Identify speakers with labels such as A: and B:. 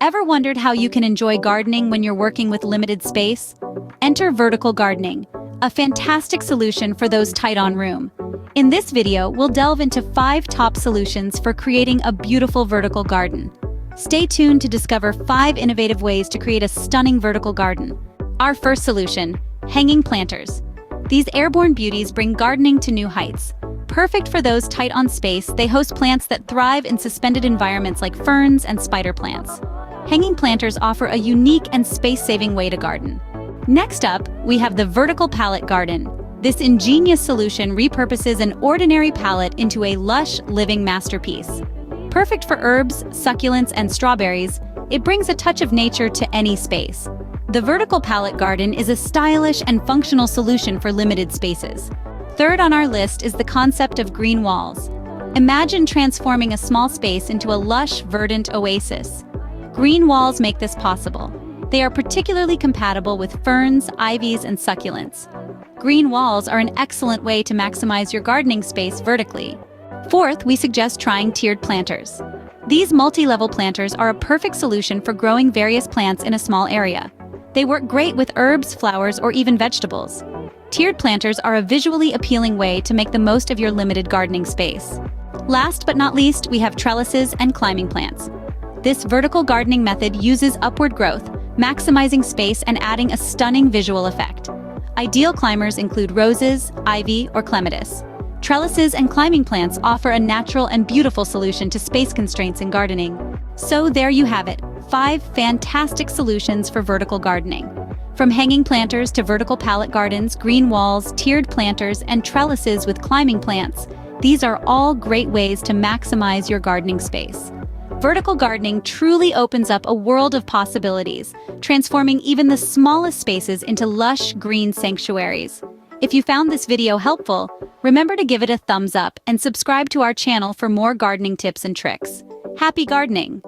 A: Ever wondered how you can enjoy gardening when you're working with limited space? Enter vertical gardening, a fantastic solution for those tight on room. In this video, we'll delve into 5 top solutions for creating a beautiful vertical garden. Stay tuned to discover 5 innovative ways to create a stunning vertical garden. Our first solution, hanging planters. These airborne beauties bring gardening to new heights. Perfect for those tight on space, they host plants that thrive in suspended environments like ferns and spider plants. Hanging planters offer a unique and space-saving way to garden. Next up, we have the vertical pallet garden. This ingenious solution repurposes an ordinary pallet into a lush, living masterpiece. Perfect for herbs, succulents, and strawberries, it brings a touch of nature to any space. The vertical pallet garden is a stylish and functional solution for limited spaces. Third on our list is the concept of green walls. Imagine transforming a small space into a lush, verdant oasis. Green walls make this possible. They are particularly compatible with ferns, ivies, and succulents. Green walls are an excellent way to maximize your gardening space vertically. Fourth, we suggest trying tiered planters. These multi-level planters are a perfect solution for growing various plants in a small area. They work great with herbs, flowers, or even vegetables. Tiered planters are a visually appealing way to make the most of your limited gardening space. Last but not least, we have trellises and climbing plants. This vertical gardening method uses upward growth, maximizing space and adding a stunning visual effect. Ideal climbers include roses, ivy, or clematis. Trellises and climbing plants offer a natural and beautiful solution to space constraints in gardening. So there you have it, 5 fantastic solutions for vertical gardening. From hanging planters to vertical pallet gardens, green walls, tiered planters, and trellises with climbing plants, these are all great ways to maximize your gardening space. Vertical gardening truly opens up a world of possibilities, transforming even the smallest spaces into lush green sanctuaries. If you found this video helpful, remember to give it a thumbs up and subscribe to our channel for more gardening tips and tricks. Happy gardening!